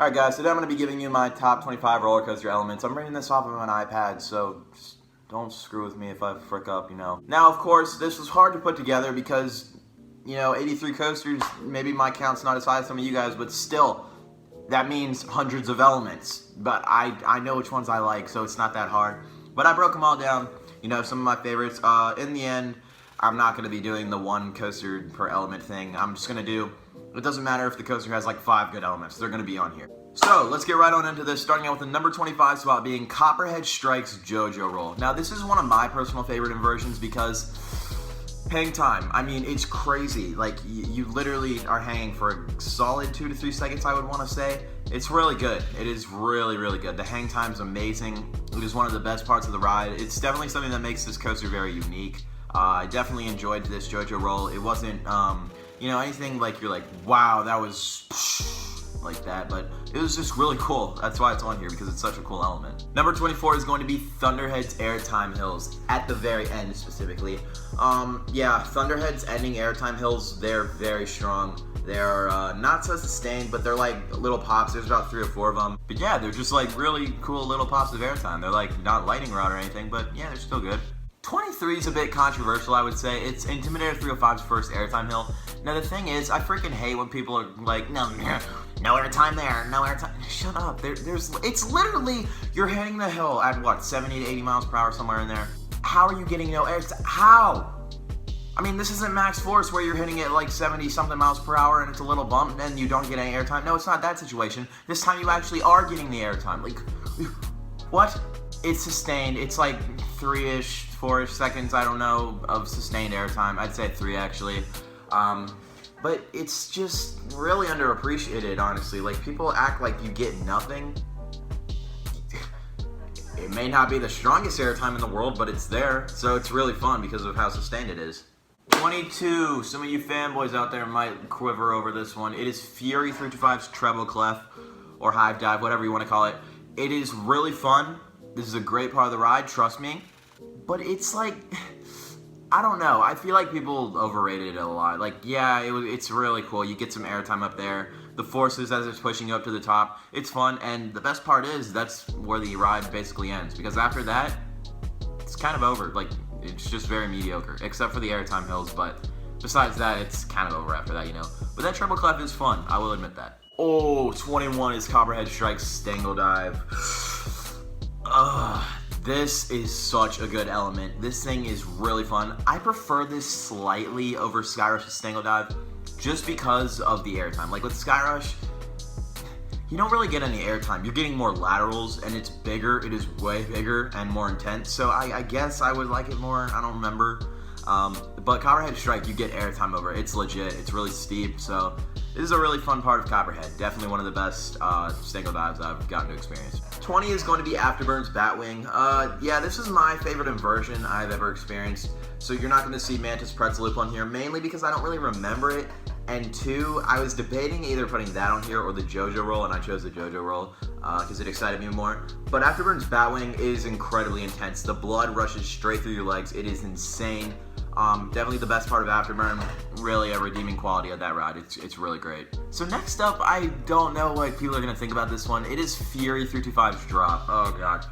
Alright guys, today I'm going to be giving you my top 25 roller coaster elements. I'm reading this off of an iPad, so just don't screw with me if I frick up, Now, of course, this was hard to put together because, 83 coasters, maybe my count's not as high as some of you guys, but still, that means hundreds of elements. But I know which ones I like, so it's not that hard. But I broke them all down, some of my favorites. In the end, I'm not going to be doing the one coaster per element thing. I'm just going to do, it doesn't matter if the coaster has like 5 good elements. They're going to be on here. So, let's get right on into this, starting out with the number 25 spot being Copperhead Strike's JoJo Roll. Now, this is one of my personal favorite inversions because hang time. I mean, it's crazy. Like, you literally are hanging for a solid 2 to 3 seconds, I would want to say. It's really good. It is really, really good. The hang time's amazing. It is one of the best parts of the ride. It's definitely something that makes this coaster very unique. I definitely enjoyed this JoJo Roll. It wasn't, anything like you're like, wow, that was like that, but it was just really cool. That's why it's on here, because it's such a cool element. Number 24 is going to be Thunderhead's Airtime Hills, at the very end specifically. Thunderhead's ending Airtime Hills, they're very strong. They're not so sustained, but they're like little pops. There's about 3 or 4 of them. But yeah, they're just like really cool little pops of airtime. They're like not lightning rod or anything, but yeah, they're still good. 23 is a bit controversial, I would say. It's Intimidator 305's first airtime hill. Now the thing is, I freaking hate when people are like, no airtime there, no airtime. Shut up. It's literally, you're hitting the hill at what, 70 to 80 miles per hour, somewhere in there. How are you getting no airtime? How? I mean, this isn't max force where you're hitting it like 70 something miles per hour and it's a little bump and you don't get any airtime. No, it's not that situation. This time you actually are getting the airtime. Like, what? It's sustained. It's like 3-ish, 4-ish seconds, I don't know, of sustained airtime. I'd say 3 actually. But it's just really underappreciated, honestly. Like, people act like you get nothing. It may not be the strongest airtime in the world, but it's there. So it's really fun because of how sustained it is. 22. Some of you fanboys out there might quiver over this one. It is Fury 325's Treble Clef, or Hive Dive, whatever you want to call it. It is really fun. This is a great part of the ride, trust me. But it's like, I don't know. I feel like people overrated it a lot. Like, yeah, it's really cool. You get some airtime up there. The forces as it's pushing you up to the top. It's fun, and the best part is that's where the ride basically ends. Because after that, it's kind of over. Like, it's just very mediocre, except for the airtime hills. But besides that, it's kind of over after that, But that Treble Clef is fun. I will admit that. Oh, 21 is Copperhead Strike's Stangle Dive. This is such a good element. This thing is really fun. I prefer this slightly over Skyrush's Stangle Dive just because of the airtime. Like with Skyrush, you don't really get any airtime. You're getting more laterals and it's bigger. It is way bigger and more intense. So I guess I would like it more. I don't remember. But Copperhead Strike, you get airtime over it. It's legit. It's really steep. So this is a really fun part of Copperhead. Definitely one of the best Stangle Dives I've gotten to experience. 20 is going to be Afterburn's Batwing. Yeah, this is my favorite inversion I've ever experienced. So you're not going to see Mantis Pretzel Loop on here, mainly because I don't really remember it. And 2, I was debating either putting that on here or the JoJo Roll, and I chose the JoJo Roll because it excited me more. But Afterburn's Batwing is incredibly intense. The blood rushes straight through your legs. It is insane. Definitely the best part of Afterburn, really a redeeming quality of that ride. It's really great. So next up, I don't know what people are going to think about this one. It is Fury 325's Drop. Oh god.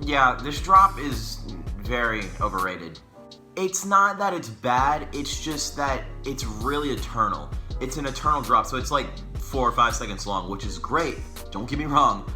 Yeah, this drop is very overrated. It's not that it's bad, it's just that it's really eternal. It's an eternal drop, so it's like 4 or 5 seconds long, which is great. Don't get me wrong.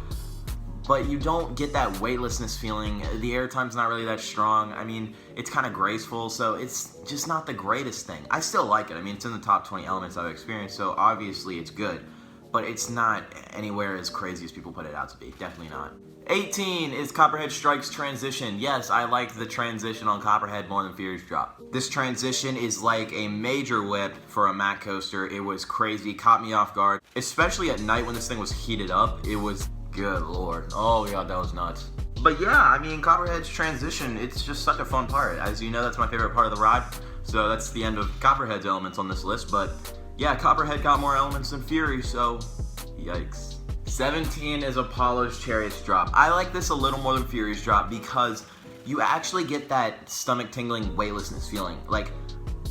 But you don't get that weightlessness feeling. The airtime's not really that strong. I mean, it's kind of graceful, so it's just not the greatest thing. I still like it. I mean, it's in the top 20 elements I've experienced, so obviously it's good. But it's not anywhere as crazy as people put it out to be. Definitely not. 18 is Copperhead Strike's Transition. Yes, I like the transition on Copperhead more than Fury's Drop. This transition is like a major whip for a mat coaster. It was crazy, caught me off guard. Especially at night when this thing was heated up, it was... Good lord. Oh god, that was nuts. But yeah, I mean, Copperhead's Transition, it's just such a fun part. As you know, that's my favorite part of the ride. So that's the end of Copperhead's elements on this list. But yeah, Copperhead got more elements than Fury, so yikes. 17 is Apollo's Chariot's Drop. I like this a little more than Fury's Drop because you actually get that stomach tingling weightlessness feeling. Like,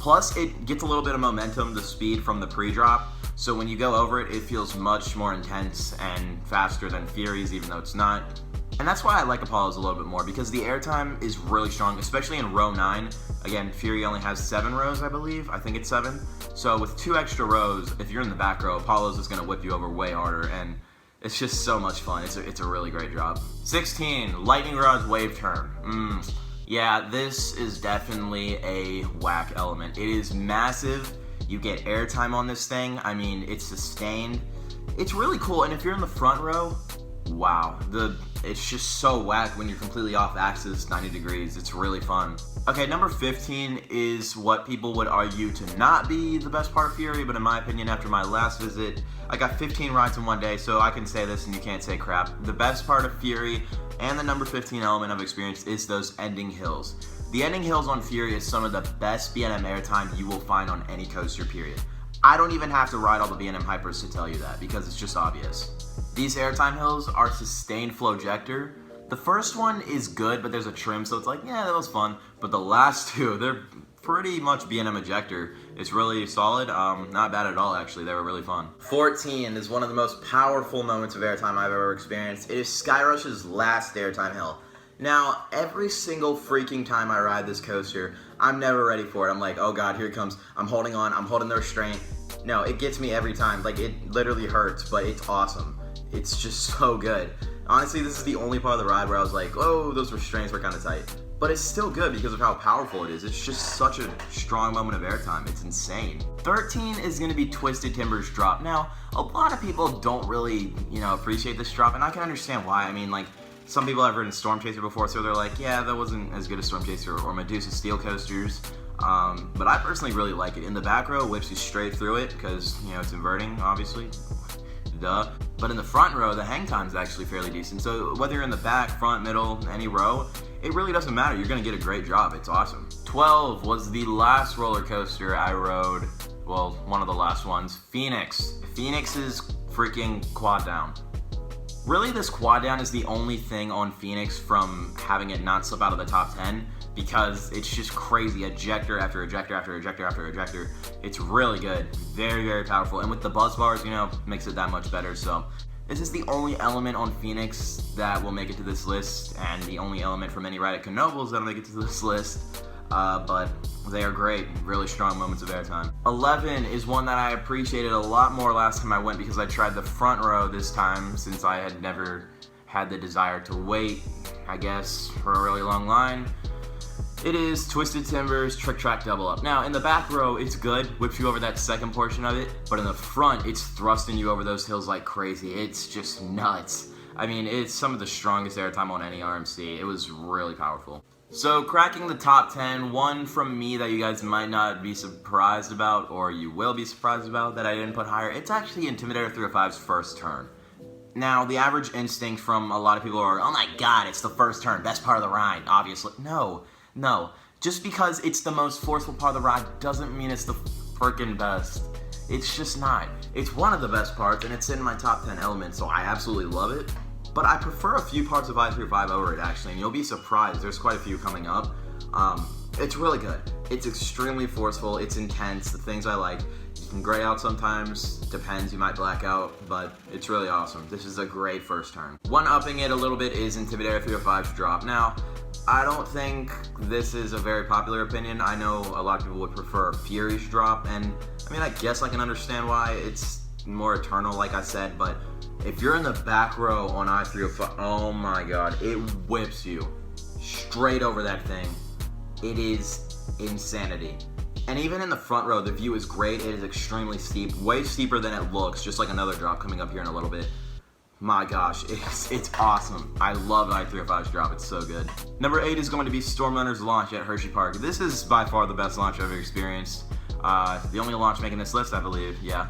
Plus, it gets a little bit of momentum, the speed from the pre-drop. So when you go over it, it feels much more intense and faster than Fury's, even though it's not. And that's why I like Apollo's a little bit more, because the airtime is really strong, especially in row 9. Again, Fury only has 7 rows, I believe. I think it's 7. So with 2 extra rows, if you're in the back row, Apollo's is going to whip you over way harder, and it's just so much fun. It's a really great drop. 16, Lightning Rod's Wave Turn. Yeah, this is definitely a whack element. It is massive. You get airtime on this thing. I mean, it's sustained. It's really cool, and if you're in the front row, wow, it's just so whack when you're completely off axis, 90 degrees. It's really fun. Okay, number 15 is what people would argue to not be the best part of Fury, but in my opinion, after my last visit, I got 15 rides in one day, so I can say this and you can't say crap. The best part of Fury and the number 15 element I've experienced is those ending hills. The ending hills on Fury is some of the best B&M airtime you will find on any coaster, period. I don't even have to ride all the B&M hypers to tell you that, because it's just obvious. These airtime hills are sustained flow ejector. The first one is good, but there's a trim, so it's like, yeah, that was fun. But the last two, they're pretty much B&M ejector. It's really solid. Not bad at all, actually. They were really fun. 14 is one of the most powerful moments of airtime I've ever experienced. It is Skyrush's last airtime hill. Now, every single freaking time I ride this coaster, I'm never ready for it. I'm like, oh god, here it comes. I'm holding on. I'm holding the restraint. No, it gets me every time. Like, it literally hurts, but it's awesome. It's just so good. Honestly, this is the only part of the ride where I was like, oh, those restraints were kind of tight. But it's still good because of how powerful it is. It's just such a strong moment of airtime. It's insane. 13 is going to be Twisted Timber's drop. Now, a lot of people don't really, appreciate this drop, and I can understand why. I mean, like, some people have ridden Storm Chaser before, so they're like, yeah, that wasn't as good as Storm Chaser or Medusa Steel coasters. But I personally really like it. In the back row, whips you straight through it because, it's inverting, obviously. Duh. But in the front row, the hang time is actually fairly decent. So whether you're in the back, front, middle, any row, it really doesn't matter. You're going to get a great job. It's awesome. 12 was the last roller coaster I rode. Well, one of the last ones. Phoenix. Phoenix's freaking quad down. Really, this quad down is the only thing on Phoenix from having it not slip out of the top 10, because it's just crazy. Ejector after ejector after ejector after ejector. It's really good. Very, very powerful. And with the buzz bars, makes it that much better. So this is the only element on Phoenix that will make it to this list, and the only element from any ride at Knoebels that'll make it to this list. But they are great. Really strong moments of airtime. 11 is one that I appreciated a lot more last time I went, because I tried the front row this time, since I had never had the desire to wait, I guess, for a really long line. It is Twisted Timber's Trick Track Double Up. Now, in the back row, it's good, whips you over that second portion of it, but in the front, it's thrusting you over those hills like crazy. It's just nuts. I mean, it's some of the strongest airtime on any RMC. It was really powerful. So, cracking the top 10, one from me that you guys might not be surprised about, or you will be surprised about that I didn't put higher, it's actually Intimidator 305's first turn. Now, the average instinct from a lot of people are, oh my god, it's the first turn, best part of the ride, obviously. No. Just because it's the most forceful part of the ride doesn't mean it's the freaking best. It's just not. It's one of the best parts, and it's in my top 10 elements, so I absolutely love it. But I prefer a few parts of I-35 over it, actually, and you'll be surprised. There's quite a few coming up. It's really good. It's extremely forceful. It's intense. The things I like. You can gray out sometimes. Depends. You might black out, but it's really awesome. This is a great first turn. One-upping it a little bit is Intimidator 305's drop. Now, I don't think this is a very popular opinion. I know a lot of people would prefer Fury's drop, and I mean, I guess I can understand why. It's more eternal, like I said, but if you're in the back row on I-305, oh my god, it whips you straight over that thing. It is insanity. And even in the front row, the view is great. It is extremely steep, way steeper than it looks, just like another drop coming up here in a little bit. My gosh, it's awesome. I love I-305's drop. It's so good. Number 8 is going to be Stormrunner's launch at Hershey Park. This is by far the best launch I've ever experienced. The only launch making this list, I believe. Yeah.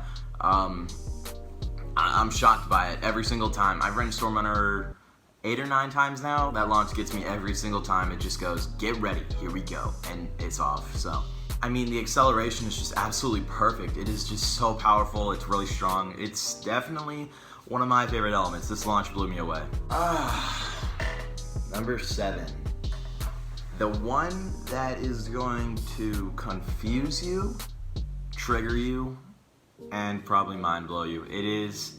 I'm shocked by it every single time. I've ridden Stormrunner 8 or 9 times now. That launch gets me every single time. It just goes, get ready, here we go, and it's off. So, I mean, the acceleration is just absolutely perfect. It is just so powerful. It's really strong. It's definitely one of my favorite elements. This launch blew me away. Number 7. The one that is going to confuse you, trigger you, and probably mind blow you. It is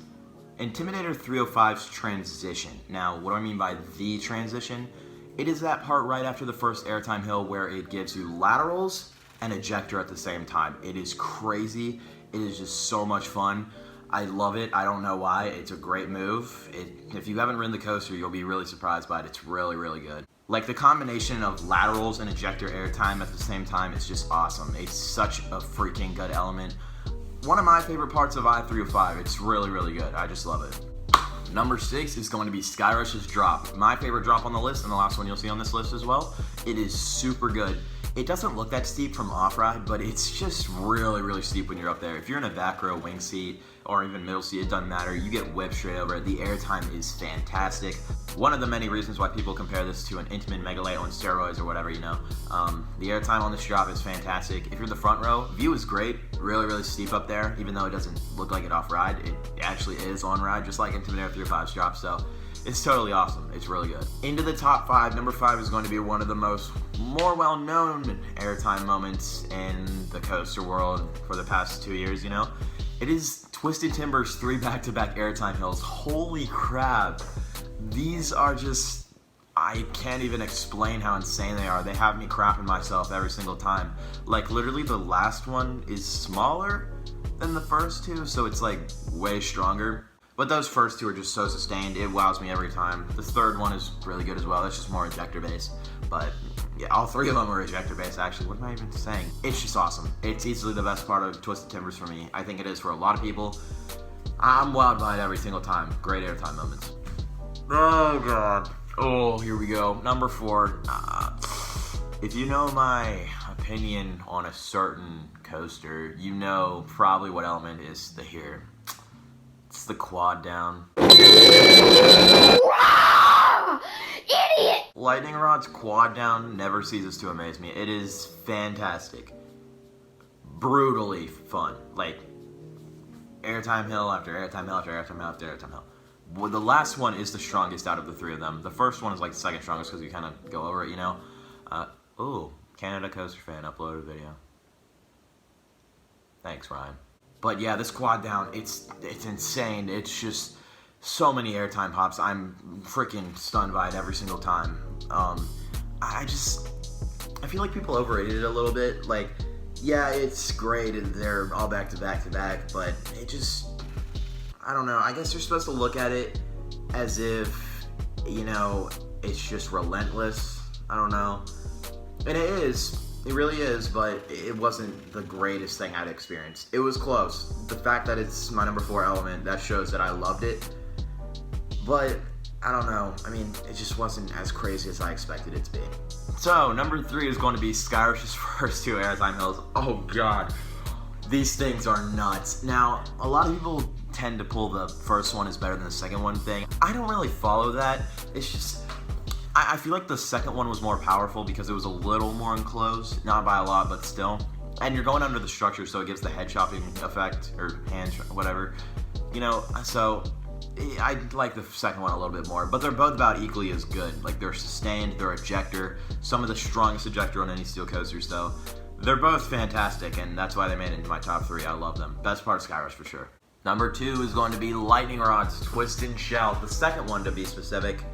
Intimidator 305's transition. Now, what do I mean by the transition? It is that part right after the first airtime hill where it gives you laterals and ejector at the same time. It is crazy. It is just so much fun. I love it. I don't know why. It's a great move. If you haven't ridden the coaster, you'll be really surprised by it. It's really, really good. Like, the combination of laterals and ejector airtime at the same time is just awesome. It's such a freaking good element. One of my favorite parts of I-305. It's really, really good. I just love it. Number 6 is going to be Skyrush's drop. My favorite drop on the list, and the last one you'll see on this list as well. It is super good. It doesn't look that steep from off-ride, but it's just really, really steep when you're up there. If you're in a back row wing seat or even middle seat, it doesn't matter. You get whipped straight over it. The airtime is fantastic. One of the many reasons why people compare this to an Intamin Megalite on steroids or whatever, you know. The airtime on this drop is fantastic. If you're in the front row, view is great. Really, really steep up there, even though it doesn't look like it off-ride. It actually is on-ride, just like Intimidator 305's drop, so it's totally awesome. It's really good. Into the top 5, number 5 is going to be one of the more well-known airtime moments in the coaster world for the past 2 years, you know? It is Twisted Timber's 3 back-to-back airtime hills. Holy crap. These are just, I can't even explain how insane they are. They have me crapping myself every single time. Like, literally the last one is smaller than the first 2, so it's like way stronger. But those first 2 are just so sustained, it wows me every time. The third one is really good as well. That's just more ejector base. But yeah, all 3 of them are ejector base actually. What am I even saying? It's just awesome. It's easily the best part of Twisted Timbers for me. I think it is for a lot of people. I'm wowed by it every single time. Great airtime moments. Oh god. Oh, here we go. Number 4. If you know my opinion on a certain coaster, you know probably what element is here. It's the quad down. Idiot! Lightning Rod's quad down never ceases to amaze me. It is fantastic. Brutally fun. Like, airtime hill after airtime hill after airtime hill after airtime hill. Well, the last one is the strongest out of the 3 of them. The first one is like the second strongest because you kind of go over it, you know? Ooh, Canada Coaster Fan uploaded a video. Thanks, Ryan. But yeah, this quad down, it's insane. It's just so many airtime hops. I'm freaking stunned by it every single time. I feel like people overrated it a little bit. Like, yeah, it's great and they're all back to back to back, but it just, I don't know. I guess you're supposed to look at it as if, you know, it's just relentless. I don't know. And it is. It really is, but it wasn't the greatest thing I'd experienced. It was close. The fact that it's my number 4 element, that shows that I loved it. But, I don't know. I mean, it just wasn't as crazy as I expected it to be. So, number 3 is going to be Skyrush's first 2 airtime hills. Oh god. These things are nuts. Now, a lot of people tend to pull the first one is better than the second one thing. I don't really follow that. It's just, I feel like the second one was more powerful because it was a little more enclosed. Not by a lot, but still. And you're going under the structure, so it gives the head chopping effect, or hand, whatever. You know, so I like the second one a little bit more, but they're both about equally as good. Like, they're sustained, they're ejector, some of the strongest ejector on any steel coaster, so they're both fantastic, and that's why they made it into my top 3. I love them. Best part of Skyrush for sure. Number 2 is going to be Lightning Rod's Twist and Shout, the second one to be specific.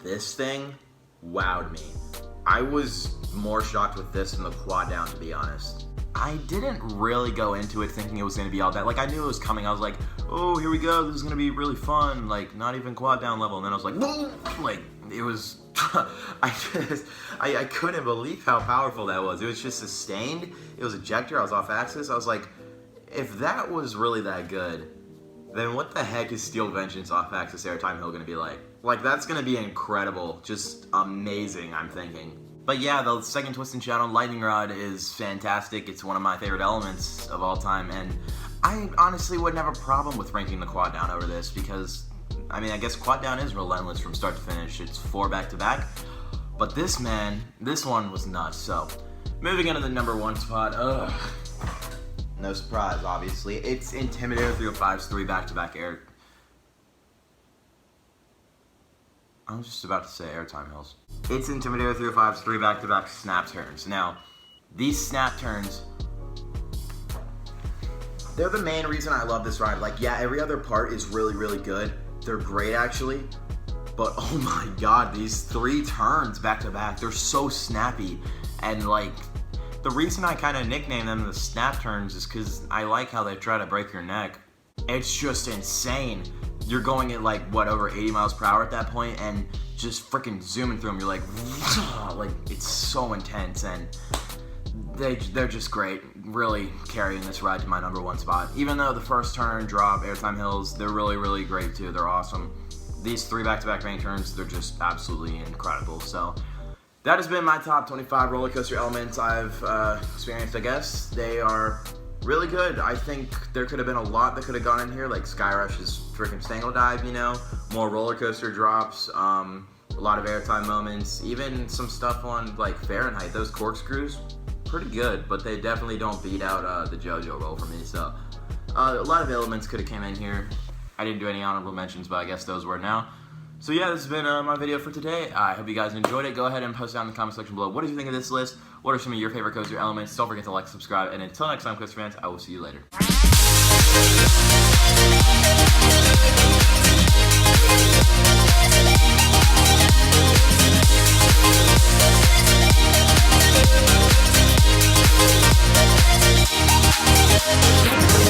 This thing wowed me. I was more shocked with this than the quad down, to be honest. I didn't really go into it thinking it was going to be all that. Like, I knew it was coming. I was like, oh, here we go. This is going to be really fun. Like, not even quad down level. And then I was like, whoa! Like, it was, I couldn't believe how powerful that was. It was just sustained. It was ejector. I was off axis. I was like, if that was really that good, then what the heck is Steel Vengeance off axis airtime hill going to be like? Like, that's going to be incredible. Just amazing, I'm thinking. But yeah, the second Twist and Shout on Lightning Rod is fantastic. It's one of my favorite elements of all time, and I honestly wouldn't have a problem with ranking the quad down over this because, I mean, I guess quad down is relentless from start to finish. It's 4 back-to-back, but this, man, this one was nuts. So, moving into the number 1 spot, no surprise, obviously. It's Intimidator 305's 3 back-to-back air. I was just about to say airtime hills. It's Intimidator 305's 3 back-to-back snap turns. Now, these snap turns, they're the main reason I love this ride. Like, yeah, every other part is really, really good. They're great, actually. But, oh my god, these 3 turns back-to-back, they're so snappy. And, like, the reason I kind of nicknamed them the snap turns is because I like how they try to break your neck. It's just insane. You're going at, like, what, over 80 miles per hour at that point, and just freaking zooming through them. You're like, it's so intense, and they're just great. Really carrying this ride to my #1 spot. Even though the first turn, drop, airtime hills, they're really, really great too. They're awesome. These 3 back-to-back main turns, they're just absolutely incredible. So that has been my top 25 roller coaster elements I've experienced, I guess. They are really good. I think there could have been a lot that could have gone in here, like Sky Rush's freaking Stangle Dive, you know, more roller coaster drops, a lot of airtime moments, even some stuff on like Fahrenheit. Those corkscrews, pretty good, but they definitely don't beat out the JoJo roll for me. So a lot of elements could have came in here. I didn't do any honorable mentions, but I guess those were now. So yeah, this has been my video for today. I hope you guys enjoyed it. Go ahead and post down in the comment section below. What did you think of this list? What are some of your favorite coaster elements? Don't forget to like, subscribe, and until next time, coaster fans, I will see you later.